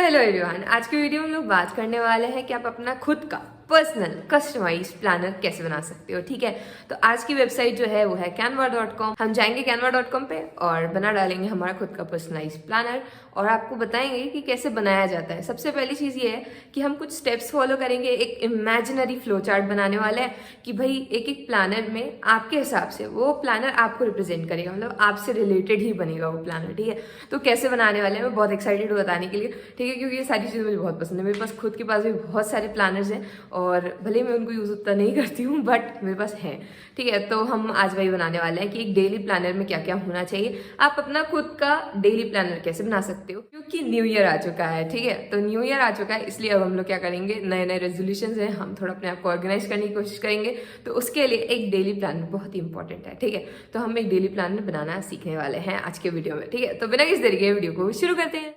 Hello everyone, आज की video में हम लोग बात करने वाले हैं कि आप अपना खुद का पर्सनल कस्टमाइज प्लानर कैसे बना सकते हो। ठीक है, तो आज की वेबसाइट जो है वो है canva.com। हम जाएंगे canva.com पे और बना डालेंगे हमारा खुद का पर्सनलाइज प्लानर और आपको बताएंगे कि कैसे बनाया जाता है। सबसे पहली चीज़ ये है कि हम कुछ स्टेप्स फॉलो करेंगे। एक इमेजिनरी फ्लो चार्ट बनाने वाला है कि भाई एक एक प्लानर में आपके हिसाब से वो प्लानर आपको रिप्रेजेंट करेगा, मतलब आपसे रिलेटेड ही बनेगा वो प्लानर। ठीक है, तो कैसे बनाने वाले हैं मैं बहुत एक्साइटेड हूँ बताने के लिए। ठीक है, क्योंकि ये सारी चीज़ें मुझे बहुत पसंद है। मेरे पास खुद के पास भी बहुत सारे प्लानर्स हैं और भले मैं उनको यूज़ उतना नहीं करती हूँ बट मेरे पास है। ठीक है, तो हम आज वही बनाने वाले हैं कि एक डेली प्लानर में क्या क्या होना चाहिए, आप अपना खुद का डेली प्लानर कैसे बना सकते हो। क्योंकि न्यू ईयर आ चुका है। ठीक है, तो न्यू ईयर आ चुका है, इसलिए अब हम लोग क्या करेंगे, नए नए रेजोल्यूशंस हैं, हम थोड़ा अपने आप को ऑर्गेनाइज करने की कोशिश करेंगे। तो उसके लिए एक डेली प्लानर बहुत ही इंपॉर्टेंट है। ठीक है, तो हम एक डेली प्लानर बनाना सीखने वाले हैं आज के वीडियो में। ठीक है, तो बिना किसी तरीके वीडियो को शुरू करते हैं।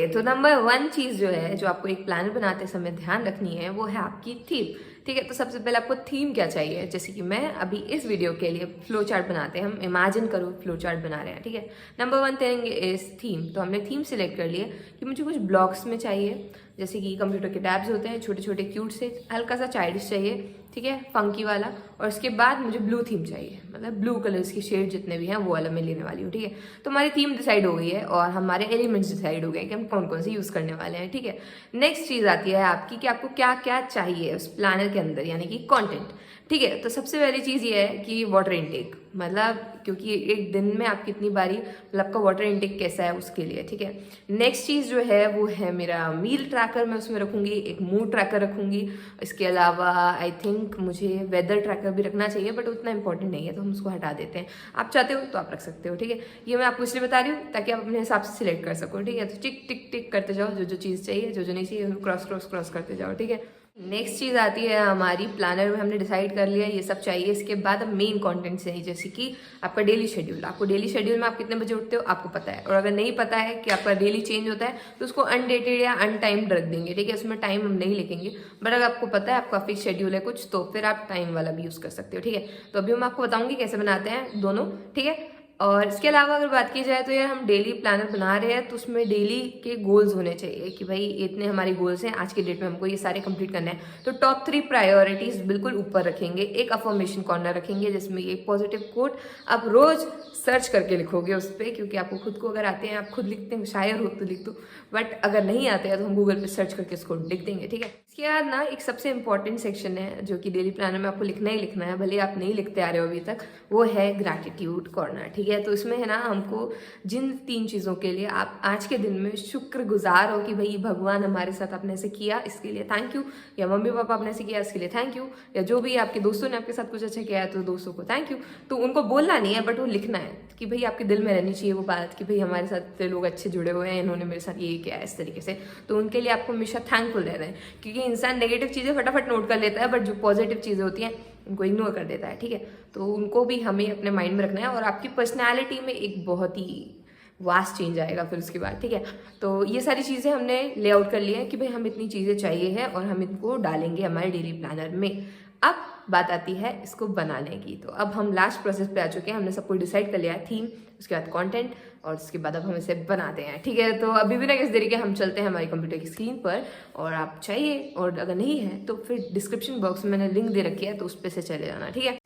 तो नंबर 1 चीज़ जो है जो आपको एक प्लानर बनाते समय ध्यान रखनी है वो है आपकी थीम। ठीक है, तो सबसे पहले आपको थीम क्या चाहिए। जैसे कि मैं अभी इस वीडियो के लिए फ्लो चार्ट बनाते हैं, हम इमेजिन करो फ्लो चार्ट बना रहे हैं। ठीक है, नंबर 1 देंगे इस थीम। तो हमने थीम सिलेक्ट कर लिया कि मुझे कुछ ब्लॉक्स में चाहिए, जैसे कि कंप्यूटर के टैब्स होते हैं छोटे छोटे क्यूट से, हल्का सा चाइल्डिश चाहिए। ठीक है, फंकी वाला। और उसके बाद मुझे ब्लू थीम चाहिए, मतलब ब्लू कलर्स की शेड जितने भी हैं वो वाला मैं लेने वाली हूँ। ठीक है, तो हमारी थीम डिसाइड हो गई है और हमारे एलिमेंट्स डिसाइड हो गए कि हम कौन कौन से यूज़ करने वाले हैं। ठीक है, नेक्स्ट चीज़ आती है आपकी कि आपको क्या क्या चाहिए उस प्लानर के अंदर, यानी कि कंटेंट। ठीक है, तो सबसे पहली चीज़ ये है कि वाटर इनटेक, मतलब क्योंकि एक दिन में आप कितनी बारी, मतलब आपका वाटर इनटेक कैसा है उसके लिए। ठीक है, नेक्स्ट चीज़ जो है वो है मेरा मील ट्रैकर, मैं उसमें रखूँगी, एक मूड ट्रैकर रखूँगी। इसके अलावा आई थिंक मुझे वेदर ट्रैकर भी रखना चाहिए बट उतना इंपॉर्टेंट नहीं है तो हम उसको हटा देते हैं। आप चाहते हो तो आप रख सकते हो। ठीक है, ये मैं आपको इसलिए बता रही हूँ ताकि आप अपने हिसाब से सिलेक्ट कर सको। ठीक है, तो टिक टिक टिक करते जाओ, जो जो चीज़ चाहिए, जो जो नहीं चाहिए क्रॉस क्रॉस क्रॉस करते जाओ। ठीक है, नेक्स्ट चीज़ आती है हमारी प्लानर में हमने डिसाइड कर लिया ये सब चाहिए। इसके बाद अब मेन कंटेंट चाहिए, जैसे कि आपका डेली शेड्यूल। आपको डेली शेड्यूल में आप कितने बजे उठते हो आपको पता है, और अगर नहीं पता है कि आपका डेली चेंज होता है तो उसको अनडेटेड या अनटाइम्ड रख देंगे। ठीक है, उसमें टाइम हम नहीं लिखेंगे, बट अगर आपको पता है आपका फिक्स शेड्यूल है कुछ तो फिर आप टाइम वाला भी यूज़ कर सकते हो। ठीक है, तो अभी मैं आपको बताऊंगी कैसे बनाते हैं दोनों। ठीक है, और इसके अलावा अगर बात की जाए तो यार हम डेली प्लानर बना रहे हैं तो उसमें डेली के गोल्स होने चाहिए कि भाई इतने हमारे गोल्स हैं, आज के डेट में हमको ये सारे कंप्लीट करना है। तो टॉप 3 प्रायोरिटीज बिल्कुल ऊपर रखेंगे। एक अफर्मेशन कॉर्नर रखेंगे जिसमें ये पॉजिटिव कोट आप रोज सर्च करके लिखोगे उस पर, क्योंकि आपको खुद को अगर आते हैं, आप खुद लिखते हैं, शायर हो तो लिख दो, बट अगर नहीं आते हैं तो हम गूगल पे सर्च करके उसको लिख देंगे। ठीक है, इसके बाद ना एक सबसे इंपॉर्टेंट सेक्शन है जो कि डेली प्लानर में आपको लिखना ही लिखना है, भले आप नहीं लिखते आ रहे हो अभी तक, वो है ग्रैटिट्यूड कॉर्नर। ठीक है, तो इसमें है ना हमको जिन 3 चीज़ों के लिए आप आज के दिन में शुक्रगुजार हो कि भाई भगवान हमारे साथ आपने ऐसे किया इसके लिए थैंक यू, या मम्मी पापा आपने ऐसे किया इसके लिए थैंक यू, या जो भी आपके दोस्तों ने आपके साथ कुछ अच्छा किया है तो दोस्तों को थैंक यू। तो उनको बोलना नहीं है बट वो लिखना है कि भाई आपके दिल में रहनी चाहिए वो बात कि भाई हमारे साथ इतने लोग अच्छे जुड़े हुए हैं, इन्होंने मेरे साथ ये किया है इस तरीके से। तो उनके लिए आपको हमेशा थैंकफुल रहना है, क्योंकि इंसान नेगेटिव चीज़ें फटाफट नोट कर लेता है बट जो पॉजिटिव चीज़ें होती हैं उनको इग्नोर कर देता है। ठीक है, तो उनको भी हमें अपने माइंड में रखना है और आपकी पर्सनैलिटी में एक बहुत ही वास्ट चेंज आएगा फिर उसके बाद। ठीक है, तो ये सारी चीज़ें हमने लेआउट कर लिया है कि भाई हम इतनी चीज़ें चाहिए हैं और हम इनको डालेंगे हमारे डेली प्लानर में। अब बात आती है इसको बनाने की। तो अब हम लास्ट प्रोसेस पे आ चुके हैं, हमने सब कुछ डिसाइड कर लिया है, थीम, उसके बाद कंटेंट, और उसके बाद अब हम इसे बनाते हैं। ठीक है, तो अभी भी ना किस तरीके हम चलते हैं हमारी कंप्यूटर की स्क्रीन पर, और आप चाहिए और अगर नहीं है तो फिर डिस्क्रिप्शन बॉक्स में मैंने लिंक दे रखी है तो उस पर से चले जाना। ठीक है,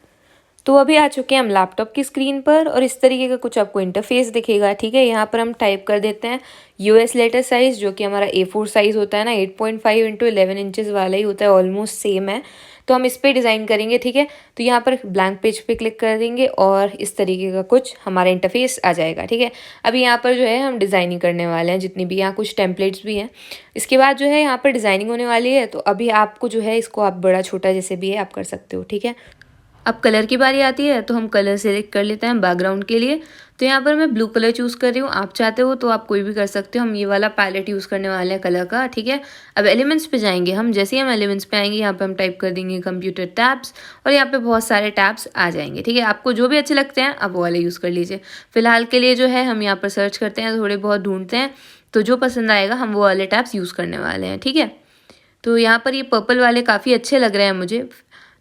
तो अभी आ चुके हैं हम लैपटॉप की स्क्रीन पर और इस तरीके का कुछ आपको इंटरफेस दिखेगा। ठीक है, यहाँ पर हम टाइप कर देते हैं यूएस लेटर साइज़, जो कि हमारा A4 साइज़ होता है ना, 8.5 × 11 इंचज़ वाला ही होता है, ऑलमोस्ट सेम है। तो हम इस पर डिज़ाइन करेंगे। ठीक है, तो यहाँ पर ब्लैंक पेज पे क्लिक कर देंगे और इस तरीके का कुछ हमारा इंटरफेस आ जाएगा। ठीक है, अभी यहाँ पर जो है हम डिज़ाइनिंग करने वाले हैं, जितनी भी यहाँ कुछ टेम्पलेट्स भी हैं। इसके बाद जो है यहाँ पर डिज़ाइनिंग होने वाली है, तो अभी आपको जो है इसको आप बड़ा छोटा जैसे भी है आप कर सकते हो। ठीक है, अब कलर की बारी आती है तो हम कलर सेलेक्ट कर लेते हैं बैकग्राउंड के लिए। तो यहाँ पर मैं ब्लू कलर चूज़ कर रही हूँ, आप चाहते हो तो आप कोई भी कर सकते हो। हम ये वाला पैलेट यूज़ करने वाले हैं कलर का। ठीक है, अब एलिमेंट्स पे जाएंगे हम। जैसे ही हम एलिमेंट्स पे आएंगे यहाँ पे हम टाइप कर देंगे कंप्यूटर टैब्स, और यहाँ पे बहुत सारे टैब्स आ जाएंगे। ठीक है, आपको जो भी अच्छे लगते हैं आप वो वाले यूज़ कर लीजिए। फिलहाल के लिए जो है हम यहाँ पर सर्च करते हैं, थोड़े बहुत ढूंढते हैं, तो जो पसंद आएगा हम वो वाले टैब्स यूज़ करने वाले हैं। ठीक है, तो यहाँ पर ये पर्पल वाले काफ़ी अच्छे लग रहे हैं मुझे,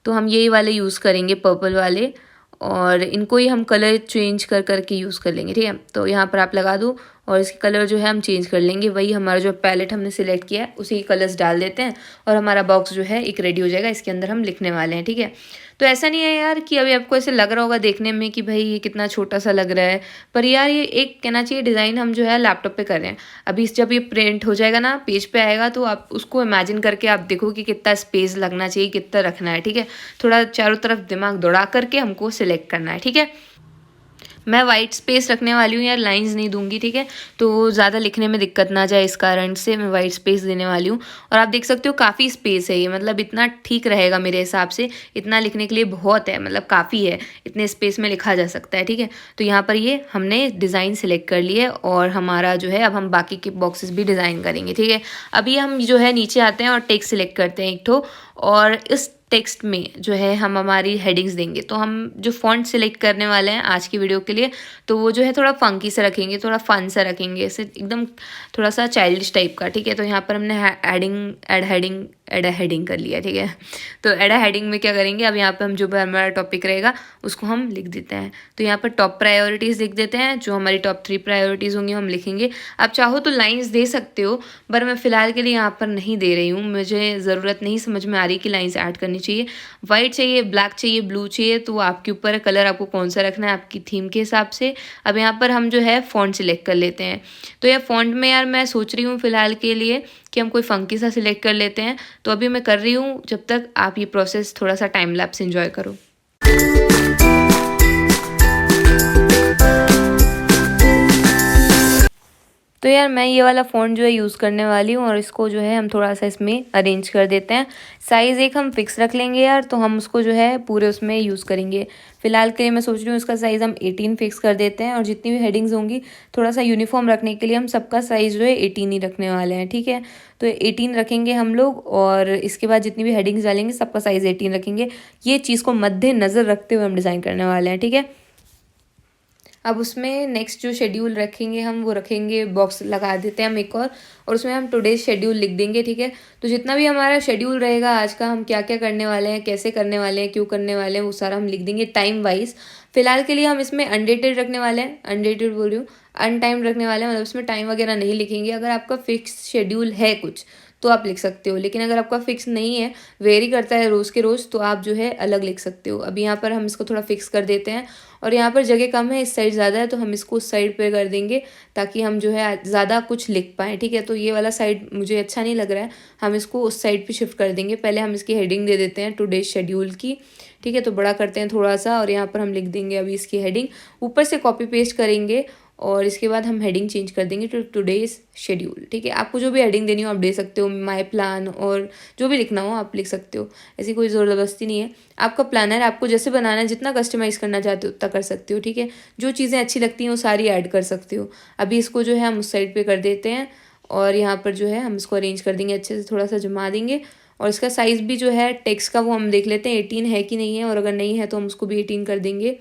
तो हम यही वाले यूज़ करेंगे पर्पल वाले। और इनको ही हम कलर चेंज कर करके यूज़ कर लेंगे, ठीक है। तो यहाँ पर आप लगा दो और इसके कलर जो है हम चेंज कर लेंगे, वही हमारा जो पैलेट हमने सिलेक्ट किया है उसी कलर्स डाल देते हैं और हमारा बॉक्स जो है एक रेडी हो जाएगा। इसके अंदर हम लिखने वाले हैं, ठीक है। तो ऐसा नहीं है यार कि अभी आपको ऐसे लग रहा होगा देखने में कि भाई ये कितना छोटा सा लग रहा है, पर यार ये एक कहना चाहिए डिज़ाइन हम जो है लैपटॉप पे कर रहे हैं। अभी जब ये प्रिंट हो जाएगा ना, पेज पे आएगा, तो आप उसको इमेजिन करके आप देखो कि कितना स्पेस लगना चाहिए, कितना रखना है, ठीक है। थोड़ा चारों तरफ दिमाग दौड़ा करके हमको सिलेक्ट करना है, ठीक है। मैं वाइट स्पेस रखने वाली हूँ यार, लाइंस नहीं दूंगी, ठीक है। तो ज़्यादा लिखने में दिक्कत ना जाए इस कारण से मैं वाइट स्पेस देने वाली हूँ। और आप देख सकते हो काफ़ी स्पेस है ये, मतलब इतना ठीक रहेगा मेरे हिसाब से, इतना लिखने के लिए बहुत है, मतलब काफ़ी है, इतने स्पेस में लिखा जा सकता है, ठीक है। तो यहाँ पर ये हमने डिज़ाइन सिलेक्ट कर लिए और हमारा जो है अब हम बाकी के बॉक्सेस भी डिज़ाइन करेंगे, ठीक है। अभी हम जो है नीचे आते हैं और टेक्स्ट सिलेक्ट करते हैं एक ठो, और इस टेक्स्ट में जो है हम हमारी हेडिंग्स देंगे। तो हम जो फॉन्ट सिलेक्ट करने वाले हैं आज की वीडियो के लिए, तो वो जो है थोड़ा फंकी सा रखेंगे, थोड़ा फन सा रखेंगे, ऐसे एकदम थोड़ा सा चाइल्डिश टाइप का, ठीक है। तो यहाँ पर हमने एड हेडिंग कर लिया, ठीक है। तो एड हेडिंग में क्या करेंगे, अब यहाँ पर हम जो हमारा टॉपिक रहेगा उसको हम लिख देते हैं। तो यहाँ पर टॉप प्रायोरिटीज़ लिख देते हैं, जो हमारी टॉप 3 प्रायोरिटीज़ होंगी हम लिखेंगे। आप चाहो तो लाइन्स दे सकते हो, पर मैं फ़िलहाल के लिए यहाँ पर नहीं दे रही हूँ, मुझे ज़रूरत नहीं समझ में आ रही कि लाइन्स ऐड करनी चाहिए। वाइट चाहिए, ब्लैक चाहिए, ब्लू चाहिए, तो आपके ऊपर है, कलर आपको कौन सा रखना है आपकी थीम के हिसाब से। अब यहाँ पर हम जो है फ़ॉन्ट सिलेक्ट कर लेते हैं। तो यार फ़ॉन्ट में यार मैं सोच रही हूँ फ़िलहाल के लिए कि हम कोई फंकी सा सिलेक्ट कर लेते हैं। तो अभी मैं कर रही हूँ, जब तक आप ये प्रोसेस थोड़ा सा टाइम लैप्स एंजॉय करो। तो यार मैं ये वाला फ़ॉन्ट जो है यूज़ करने वाली हूँ और इसको जो है हम थोड़ा सा इसमें अरेंज कर देते हैं। साइज़ एक हम फिक्स रख लेंगे यार, तो हम उसको जो है पूरे उसमें यूज़ करेंगे। फ़िलहाल के लिए मैं सोच रही हूँ इसका साइज़ हम 18 फिक्स कर देते हैं, और जितनी भी हेडिंग्स होंगी थोड़ा सा यूनिफॉर्म रखने के लिए हम सबका साइज़ जो है 18 ही रखने वाले हैं, ठीक है। तो 18 रखेंगे हम लोग, और इसके बाद जितनी भी हेडिंग्स डालेंगे सबका साइज़ 18 रखेंगे। ये चीज़ को मद्देनज़र रखते हुए हम डिज़ाइन करने वाले हैं, ठीक है। अब उसमें नेक्स्ट जो शेड्यूल रखेंगे हम, वो रखेंगे, बॉक्स लगा देते हैं हम एक और उसमें हम टुडे शेड्यूल लिख देंगे, ठीक है। तो जितना भी हमारा शेड्यूल रहेगा आज का, हम क्या क्या करने वाले हैं, कैसे करने वाले हैं, क्यों करने वाले हैं, वो सारा हम लिख देंगे टाइम वाइज। फिलहाल के लिए हम इसमें अनडेटेड रखने वाले हैं, अनडेटेड बोल रही हूँ, अनटाइम रखने वाले हैं, मतलब इसमें टाइम वगैरह नहीं लिखेंगे। अगर आपका फिक्स शेड्यूल है कुछ तो आप लिख सकते हो, लेकिन अगर आपका फिक्स नहीं है, वेरी करता है रोज़ के रोज़, तो आप जो है अलग लिख सकते हो। अब यहाँ पर हम इसको थोड़ा फिक्स कर देते हैं, और यहाँ पर जगह कम है, इस साइड ज़्यादा है, तो हम इसको उस साइड पे कर देंगे ताकि हम जो है ज़्यादा कुछ लिख पाएँ, ठीक है। तो ये वाला साइड मुझे अच्छा नहीं लग रहा है, हम इसको उस साइड पे शिफ्ट कर देंगे। पहले हम इसकी हेडिंग दे देते हैं टुडे शेड्यूल की, ठीक है। तो बड़ा करते हैं थोड़ा सा, और यहाँ पर हम लिख देंगे अभी इसकी हेडिंग, ऊपर से कॉपी पेस्ट करेंगे, और इसके बाद हम हेडिंग चेंज कर देंगे टू टुडेज शेड्यूल, ठीक है। आपको जो भी हेडिंग देनी हो आप दे सकते हो, माय प्लान, और जो भी लिखना हो आप लिख सकते हो, ऐसी कोई ज़बरदस्ती नहीं है। आपका प्लानर आपको जैसे बनाना है, जितना कस्टमाइज़ करना चाहते हो उतना कर सकते हो, ठीक है। जो चीज़ें अच्छी लगती हैं वो सारी ऐड कर सकते हो। अभी इसको जो है हम उस साइड पर कर देते हैं, और यहाँ पर जो है हम इसको अरेंज कर देंगे, अच्छे से थोड़ा सा जमा देंगे। और इसका साइज़ भी जो है टेक्स्ट का वो हम देख लेते हैं 18 है कि नहीं है, और अगर नहीं है तो हम उसको भी 18 कर देंगे।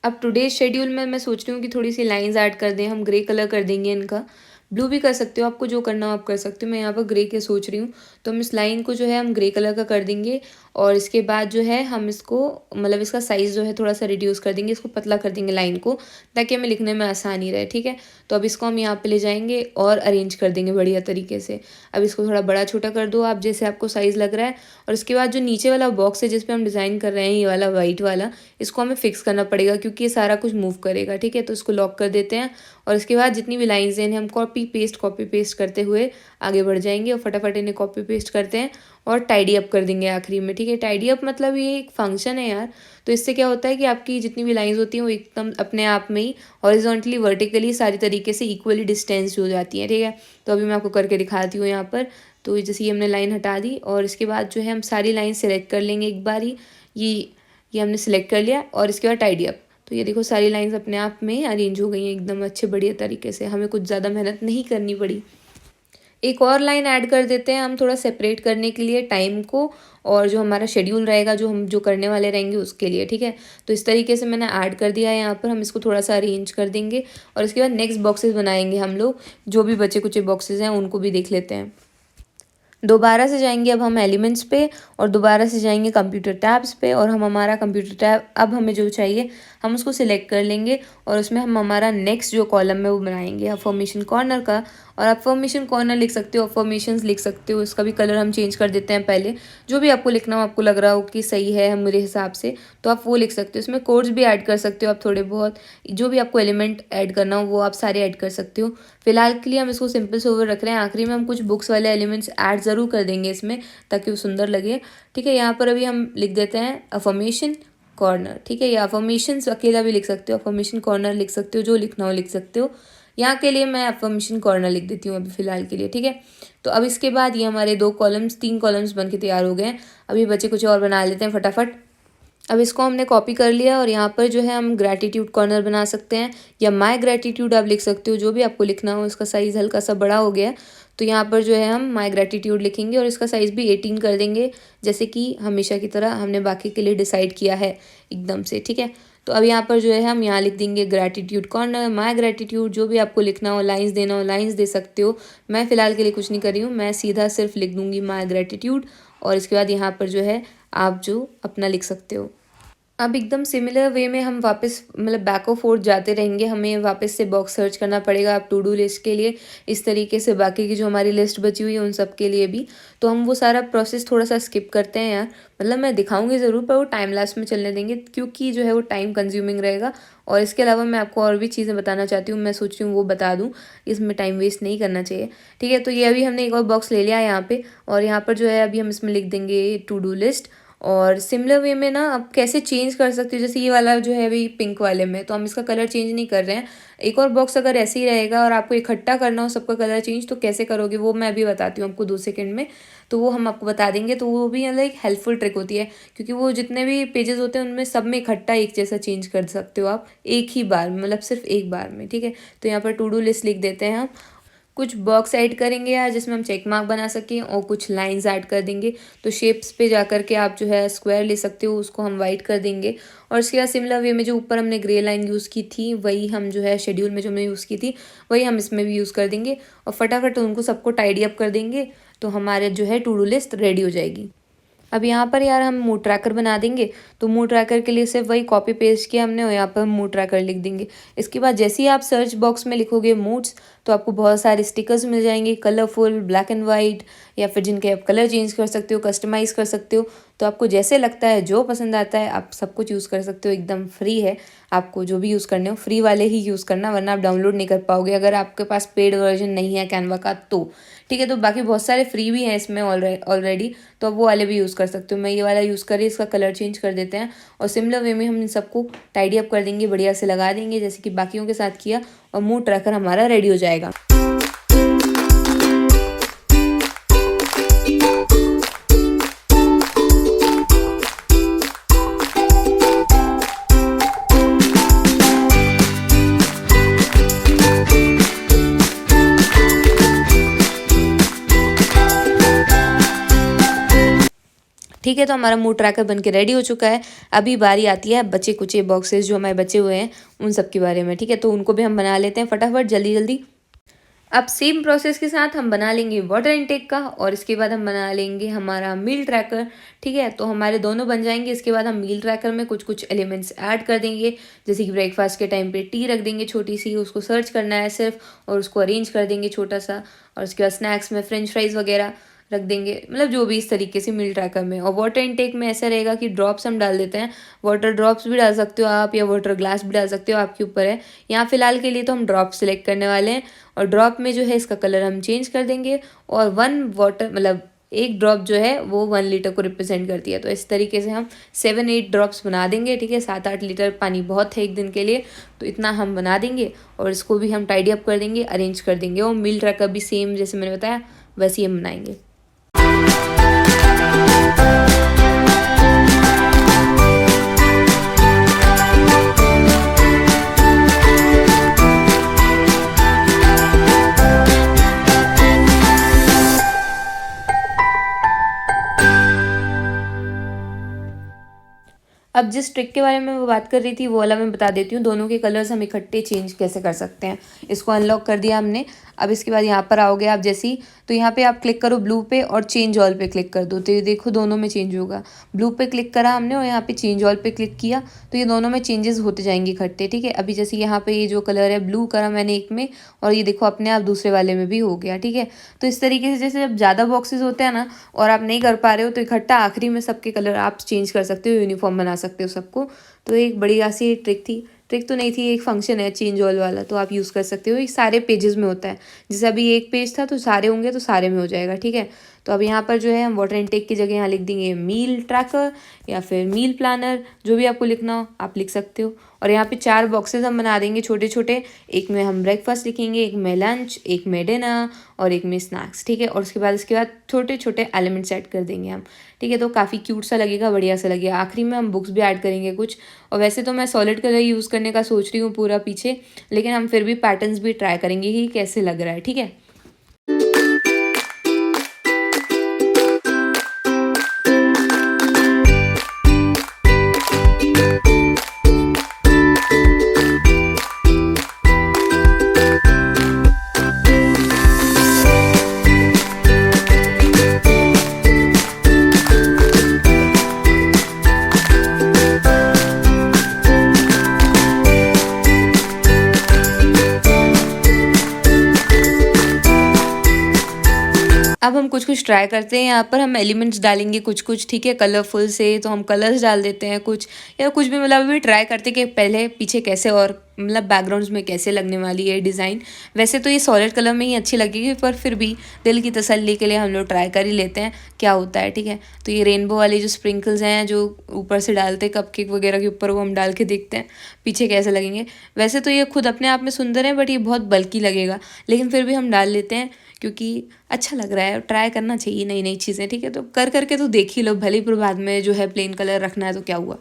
अब टुडे शेड्यूल में मैं सोच रही हूँ कि थोड़ी सी लाइंस ऐड कर दें, हम ग्रे कलर कर देंगे इनका, ब्लू भी कर सकते हो, आपको जो करना हो आप कर सकते हो। मैं यहाँ पर ग्रे के सोच रही हूँ, तो हम इस लाइन को जो है हम ग्रे कलर का कर देंगे, और इसके बाद जो है हम इसको, मतलब इसका साइज़ जो है थोड़ा सा रिड्यूस कर देंगे, इसको पतला कर देंगे लाइन को, ताकि हमें लिखने में आसानी रहे, ठीक है। तो अब इसको हम यहाँ पे ले जाएंगे और अरेंज कर देंगे बढ़िया तरीके से। अब इसको थोड़ा बड़ा छोटा कर दो आप, जैसे आपको साइज़ लग रहा है। और इसके बाद जो नीचे वाला बॉक्स है जिस पे हम डिज़ाइन कर रहे हैं, ये वाला वाइट वाला, इसको हमें फिक्स करना पड़ेगा क्योंकि ये सारा कुछ मूव करेगा, ठीक है। तो इसको लॉक कर देते हैं, और इसके बाद जितनी भी लाइन्स हैं हम कॉपी पेस्ट करते हुए आगे बढ़ जाएंगे, और फटाफट इन्हें कॉपी पेस्ट करते हैं और टाइडी अप कर देंगे आखिरी में, ठीक है। टाइडी अप मतलब ये एक फंक्शन है यार, तो इससे क्या होता है कि आपकी जितनी भी लाइंस होती हैं वो एकदम अपने आप में ही हॉरिजॉन्टली वर्टिकली सारी तरीके से इक्वली डिस्टेंस हो जाती हैं, ठीक है। तो अभी मैं आपको करके दिखाती हूँ यहाँ पर। तो जैसे ये हमने लाइन हटा दी, और इसके बाद जो है हम सारी लाइन सेलेक्ट कर लेंगे एक बार ही, ये हमने सेलेक्ट कर लिया, और इसके बाद टाइडी अप। तो ये देखो सारी लाइंस अपने आप में अरेंज हो गई हैं एकदम अच्छे बढ़िया तरीके से, हमें कुछ ज़्यादा मेहनत नहीं करनी पड़ी। एक और लाइन ऐड कर देते हैं हम थोड़ा सेपरेट करने के लिए टाइम को, और जो हमारा शेड्यूल रहेगा जो हम जो करने वाले रहेंगे उसके लिए, ठीक है। तो इस तरीके से मैंने ऐड कर दिया है यहाँ पर, हम इसको थोड़ा सा अरेंज कर देंगे, और इसके बाद नेक्स्ट बॉक्सेस बनाएंगे हम लोग, जो भी बचे कुचे बॉक्सेस हैं उनको भी देख लेते हैं। दोबारा से जाएंगे अब हम एलिमेंट्स पे और दोबारा से जाएंगे कंप्यूटर टैब्स पे और हम हमारा कंप्यूटर टैब अब हमें जो चाहिए हम उसको सिलेक्ट कर लेंगे और उसमें हम हमारा नेक्स्ट जो कॉलम है वो बनाएंगे अफर्मेशन कॉर्नर का। और अफर्मेशन कॉर्नर लिख सकते हो, अफर्मेशंस लिख सकते हो, इसका भी कलर हम चेंज कर देते हैं पहले। जो भी आपको लिखना हो, आपको लग रहा हो कि सही है मेरे हिसाब से, तो आप वो लिख सकते हो। इसमें कोड्स भी ऐड कर सकते हो आप थोड़े बहुत, जो भी आपको एलिमेंट ऐड करना हो वो आप सारे ऐड कर सकते हो। फिलहाल के लिए हम इसको सिंपल सोवर रख रहे हैं। आखिरी में हम कुछ बुक्स वाले एलिमेंट्स ऐड ज़रूर कर देंगे इसमें ताकि वो सुंदर लगे। ठीक है, यहाँ पर अभी हम लिख देते हैं अफर्मेशन कॉर्नर। ठीक है, या अफर्मेशंस अकेला भी लिख सकते हो, अफर्मेशन कॉर्नर लिख सकते हो, जो लिखना हो लिख सकते हो। यहाँ के लिए मैं अफर्मेशन कॉर्नर लिख देती हूँ अभी फ़िलहाल के लिए। ठीक है, तो अब इसके बाद ये हमारे 3 कॉलम्स बन के तैयार हो गए हैं। अभी बच्चे कुछ और बना लेते हैं फटाफट। अब इसको हमने कॉपी कर लिया और यहाँ पर जो है हम ग्रैटिट्यूड कॉर्नर बना सकते हैं या माय ग्रैटिट्यूड आप लिख सकते हो, जो भी आपको लिखना हो। इसका साइज़ हल्का सा बड़ा हो गया, तो यहाँ पर जो है हम माय ग्रैटिट्यूड लिखेंगे और इसका साइज़ भी 18 कर देंगे, जैसे कि हमेशा की तरह हमने बाकी के लिए डिसाइड किया है एकदम से। ठीक है, तो अब यहाँ पर जो है हम यहाँ लिख देंगे ग्रैटिट्यूड कॉर्नर, माय ग्रैटिट्यूड। जो भी आपको लिखना हो, लाइंस देना हो लाइंस दे सकते हो। मैं फ़िलहाल के लिए कुछ नहीं कर रही हूँ, मैं सीधा सिर्फ लिख दूँगी माय ग्रैटिट्यूड और इसके बाद यहाँ पर जो है आप जो अपना लिख सकते हो। अब एकदम सिमिलर वे में हम वापस मतलब बैक और फोर्थ जाते रहेंगे। हमें वापस से बॉक्स सर्च करना पड़ेगा अब टू डू लिस्ट के लिए, इस तरीके से बाकी की जो हमारी लिस्ट बची हुई है उन सब के लिए भी। तो हम वो सारा प्रोसेस थोड़ा सा स्किप करते हैं यार, मतलब मैं दिखाऊंगी ज़रूर पर वो टाइम लास्ट में चलने देंगे क्योंकि जो है वो टाइम कंज्यूमिंग रहेगा। और इसके अलावा मैं आपको और भी चीज़ें बताना चाहती हूँ, मैं सोच रही हूँ वो बता दूँ, इसमें टाइम वेस्ट नहीं करना चाहिए। ठीक है, तो ये अभी हमने एक और बॉक्स ले लिया है यहाँ पे और यहाँ पर जो है अभी हम इसमें लिख देंगे टू डू लिस्ट। और सिमिलर वे में ना आप कैसे चेंज कर सकते हो, जैसे ये वाला जो है अभी पिंक वाले में तो हम इसका कलर चेंज नहीं कर रहे हैं। एक और बॉक्स अगर ऐसे ही रहेगा और आपको इकट्ठा करना हो सबका कलर चेंज तो कैसे करोगे वो मैं अभी बताती हूँ आपको 2 सेकंड में, तो वो हम आपको बता देंगे। तो वो भी मतलब एक हेल्पफुल ट्रिक होती है क्योंकि वो जितने भी पेजेस होते हैं उनमें सब में इकट्ठा एक जैसा चेंज कर सकते हो आप एक ही बार में, मतलब सिर्फ एक बार में। ठीक है, तो यहाँ पर टू डू लिस्ट लिख देते हैं हम। कुछ बॉक्स ऐड करेंगे यार जिसमें हम चेक मार्क बना सकें और कुछ लाइंस ऐड कर देंगे। तो शेप्स पे जा कर के आप जो है स्क्वायर ले सकते हो, उसको हम वाइट कर देंगे। और इसके बाद सिमिलर वे में जो ऊपर हमने ग्रे लाइन यूज़ की थी वही हम जो है शेड्यूल में जो हमने यूज़ की थी वही हम इसमें भी यूज़ कर देंगे और फटाफट उनको सबको टाइडी अप कर देंगे। तो हमारे जो है टू डू लिस्ट रेडी हो जाएगी। अब यहाँ पर यार हम मूड ट्रैकर बना देंगे, तो मूड ट्रैकर के लिए सिर्फ वही कॉपी पेस्ट किया हमने और यहाँ पर हम मूड ट्रैकर लिख देंगे। इसके बाद जैसे ही आप सर्च बॉक्स में लिखोगे मूड्स तो आपको बहुत सारे स्टिकर्स मिल जाएंगे, कलरफुल, ब्लैक एंड वाइट, या फिर जिनके आप कलर चेंज कर सकते हो, कस्टमाइज़ कर सकते हो। तो आपको जैसे लगता है, जो पसंद आता है आप सब कुछ यूज़ कर सकते हो, एकदम फ्री है। आपको जो भी यूज़ करने हो फ्री वाले ही यूज़ करना, वरना आप डाउनलोड नहीं कर पाओगे अगर आपके पास पेड वर्जन नहीं है कैनवा का तो। ठीक है, तो बाकी बहुत सारे फ्री भी हैं इसमें ऑलरेडी, तो आप वो वाले भी यूज़ कर सकते हो। मैं ये वाला यूज़ कर रही, इसका कलर चेंज कर देते हैं और सिमिलर वे में हम इन सबको टाइडी अप कर देंगे, बढ़िया से लगा देंगे जैसे कि बाकियों के साथ किया और मूड ट्रैकर हमारा रेडी हो जाएगा। ठीक है, तो हमारा मूड ट्रैकर बनके रेडी हो चुका है। अभी बारी आती है बचे कुचे बॉक्सेस जो हमारे बचे हुए हैं उन सब के बारे में। ठीक है, तो उनको भी हम बना लेते हैं फटाफट जल्दी जल्दी। अब सेम प्रोसेस के साथ हम बना लेंगे वाटर इनटेक का और इसके बाद हम बना लेंगे हमारा मील ट्रैकर। ठीक है, तो हमारे दोनों बन जाएंगे। इसके बाद हम मील ट्रैकर में कुछ कुछ एलिमेंट्स ऐड कर देंगे, जैसे कि ब्रेकफास्ट के टाइम पे टी रख देंगे छोटी सी, उसको सर्च करना है सिर्फ और उसको अरेंज कर देंगे छोटा सा। और उसके बाद स्नैक्स में फ्रेंच फ्राइज वगैरह रख देंगे, मतलब जो भी इस तरीके से मील ट्रैकर में। और वाटर इनटेक में ऐसा रहेगा कि ड्रॉप्स हम डाल देते हैं, वाटर ड्रॉप्स भी डाल सकते हो आप या वाटर ग्लास भी डाल सकते हो, आपके ऊपर है। यहाँ फिलहाल के लिए तो हम ड्रॉप सेलेक्ट करने वाले हैं और ड्रॉप में जो है इसका कलर हम चेंज कर देंगे और 1 वाटर मतलब एक ड्रॉप जो है वो 1 लीटर को रिप्रेजेंट करती है। तो इस तरीके से हम 7-8 ड्रॉप्स बना देंगे। ठीक है, 7-8 लीटर पानी बहुत है एक दिन के लिए, तो इतना हम बना देंगे और इसको भी हम टाइडी अप कर देंगे, अरेंज कर देंगे। और मील ट्रैकर भी सेम जैसे मैंने बताया वैसे ही हम बनाएंगे। अब जिस ट्रिक के बारे में मैं बात कर रही थी वो वाला मैं बता देती हूँ। दोनों के कलर्स हम इकट्ठे चेंज कैसे कर सकते हैं। इसको अनलॉक कर दिया हमने। अब इसके बाद यहाँ पर आओगे आप जैसे ही, तो यहाँ पे आप क्लिक करो ब्लू पे और चेंज ऑल पे क्लिक कर दो, तो ये देखो दोनों में चेंज होगा। ब्लू पे क्लिक करा हमने और यहाँ पे चेंज ऑल पे क्लिक किया तो ये दोनों में चेंजेस होते जाएंगे इकट्ठे, ठीक है। अभी जैसे यहाँ पे ये जो कलर है ब्लू करा मैंने एक में, और ये देखो अपने आप दूसरे वाले में भी हो गया, ठीक है। तो इस तरीके से जैसे जब ज़्यादा बॉक्सेस होते हैं ना और आप नहीं कर पा रहे हो तो इकट्ठा आखिरी में सबके कलर आप चेंज कर सकते हो, यूनिफॉर्म बना सकते हो सबको। तो एक बढ़िया सी ट्रिक थी, ट्रिक तो नहीं थी, एक फंक्शन है चेंज ऑल वाला, तो आप यूज़ कर सकते हो। ये सारे पेजेस में होता है, जैसे अभी एक पेज था तो सारे होंगे तो सारे में हो जाएगा, ठीक है। तो अब यहाँ पर जो है हम वाटर इनटेक की जगह यहाँ लिख देंगे मील ट्रैकर या फिर मील प्लानर, जो भी आपको लिखना हो आप लिख सकते हो। और यहाँ पे 4 बॉक्सेस हम बना देंगे छोटे छोटे, एक में हम ब्रेकफास्ट लिखेंगे, एक में लंच, एक में डिनर और एक में स्नैक्स, ठीक है। और उसके बाद छोटे छोटे एलिमेंट्स ऐड कर देंगे हम, ठीक है। तो काफ़ी क्यूट सा लगेगा, बढ़िया सा लगेगा। आखिरी में हम बुक्स भी ऐड करेंगे कुछ। और वैसे तो मैं सॉलिड कलर यूज़ करने का सोच रही हूँ पूरा पीछे, लेकिन हम फिर भी पैटर्न्स भी ट्राई करेंगे कि कैसे लग रहा है, ठीक है। अब हम कुछ कुछ ट्राई करते हैं। यहाँ पर हम एलिमेंट्स डालेंगे कुछ कुछ, ठीक है, कलरफुल से। तो हम कलर्स डाल देते हैं कुछ, या कुछ भी, मतलब अभी ट्राई करते कि पहले पीछे कैसे और मतलब बैकग्राउंड्स में कैसे लगने वाली है डिज़ाइन। वैसे तो ये सॉलिड कलर में ही अच्छी लगेगी, पर फिर भी दिल की तसल्ली के लिए हम लोग ट्राई कर ही लेते हैं क्या होता है, ठीक है। तो ये रेनबो वाले जो स्प्रिंकल्स हैं जो ऊपर से डालते हैं कपकेक वगैरह के ऊपर, वो हम डाल के देखते हैं पीछे कैसे लगेंगे। वैसे तो ये खुद अपने आप में सुंदर है, बट ये बहुत बल्कि लगेगा, लेकिन फिर भी हम डाल लेते हैं क्योंकि अच्छा लग रहा है। ट्राई करना चाहिए नई नई चीज़ें, ठीक है। तो कर करके तो देख ही लो, भले ही बाद में जो है प्लेन कलर रखना है तो क्या हुआ।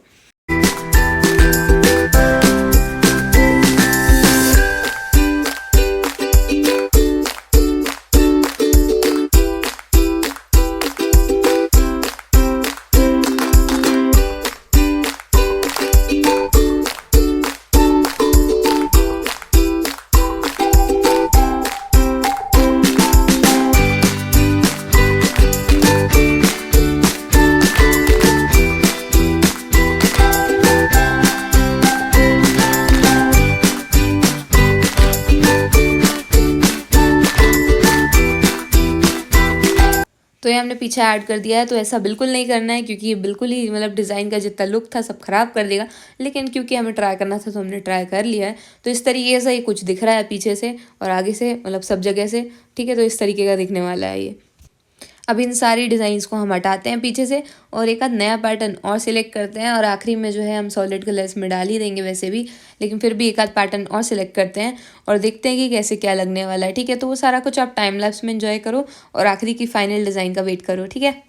तो ये हमने पीछे ऐड कर दिया है। तो ऐसा बिल्कुल नहीं करना है क्योंकि ये बिल्कुल ही मतलब डिज़ाइन का जितना लुक था सब ख़राब कर देगा, लेकिन क्योंकि हमें ट्राई करना था तो हमने ट्राई कर लिया है। तो इस तरीके से ही कुछ दिख रहा है पीछे से और आगे से, मतलब सब जगह से, ठीक है। तो इस तरीके का दिखने वाला है ये। अब इन सारी डिज़ाइंस को हम हटाते हैं पीछे से और एक आध नया पैटर्न और सिलेक्ट करते हैं, और आखिरी में जो है हम सॉलिड कलर्स में डाल ही देंगे वैसे भी, लेकिन फिर भी एक आध पैटर्न और सिलेक्ट करते हैं और देखते हैं कि कैसे क्या लगने वाला है, ठीक है। तो वो सारा कुछ आप टाइम लैप्स में एंजॉय करो और आखिरी की फाइनल डिज़ाइन का वेट करो, ठीक है।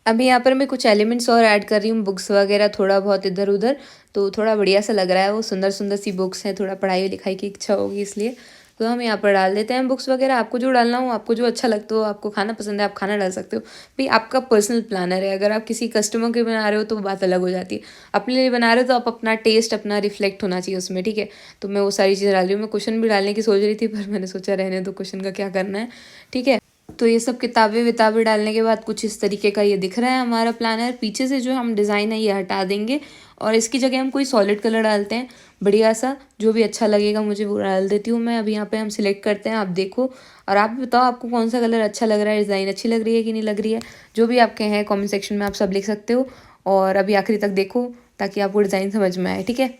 अभी यहाँ पर मैं कुछ एलिमेंट्स और ऐड कर रही हूँ, बुक्स वगैरह थोड़ा बहुत इधर उधर, तो थोड़ा बढ़िया सा लग रहा है। वो सुंदर सुंदर सी बुक्स हैं, थोड़ा पढ़ाई लिखाई की इच्छा होगी इसलिए। तो हम यहाँ पर डाल देते हैं बुक्स वगैरह। आपको जो डालना हो, आपको जो अच्छा लगता हो, आपको खाना पसंद है आप खाना डाल सकते हो। भाई आपका पर्सनल प्लानर है, अगर आप किसी कस्टमर के बना रहे हो तो बात अलग हो जाती है। अपने लिए बना रहे हो तो आप अपना टेस्ट अपना रिफ्लेक्ट होना चाहिए उसमें, ठीक है। तो मैं वो सारी चीज़ें डाल रही हूँ। मैं क्वेश्चन भी डालने की सोच रही थी पर मैंने सोचा रहने दो, क्वेश्चन का क्या करना है, ठीक है। तो ये सब किताबें विताबें डालने के बाद कुछ इस तरीके का ये दिख रहा है हमारा प्लानर। पीछे से जो हम डिज़ाइन है ये हटा देंगे और इसकी जगह हम कोई सॉलिड कलर डालते हैं बढ़िया सा, जो भी अच्छा लगेगा मुझे वो डाल देती हूँ मैं। अभी यहाँ पे हम सिलेक्ट करते हैं, आप देखो और आप भी बताओ आपको कौन सा कलर अच्छा लग रहा है, डिज़ाइन अच्छी लग रही है कि नहीं लग रही है। जो भी आपके हैं कॉमेंट सेक्शन में आप सब लिख सकते हो और अभी आखिरी तक देखो ताकि आपको डिज़ाइन समझ में आए, ठीक है।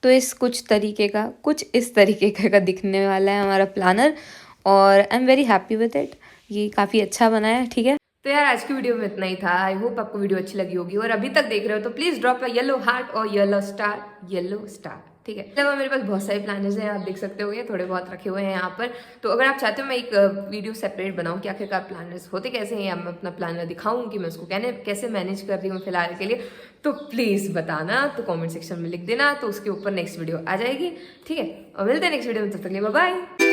तो कुछ इस तरीके का दिखने वाला है हमारा प्लानर और I am very happy with it. ये काफ़ी अच्छा बना है, ठीक है। तो यार आज की वीडियो में इतना ही था। आई होप आपको वीडियो अच्छी लगी होगी और अभी तक देख रहे हो तो please drop a yellow heart और येलो स्टार, ठीक है। मतलब मेरे पास बहुत सारे प्लानर्स हैं, आप देख सकते हो, ये थोड़े बहुत रखे हुए हैं यहाँ पर। तो अगर आप चाहते हो मैं एक वीडियो सेपरेट बनाऊँ कि आखिरकार प्लानर्स होते कैसे हैं, या मैं अपना प्लानर दिखाऊँ कि मैं उसको कैसे मैनेज कर रही हूँ फिलहाल के लिए, तो प्लीज़ बताना, तो कॉमेंट सेक्शन में लिख देना, तो उसके ऊपर नेक्स्ट वीडियो आ जाएगी, ठीक है। और मिलते हैं नेक्स्ट वीडियो में, तब तक के लिए बाय बाय।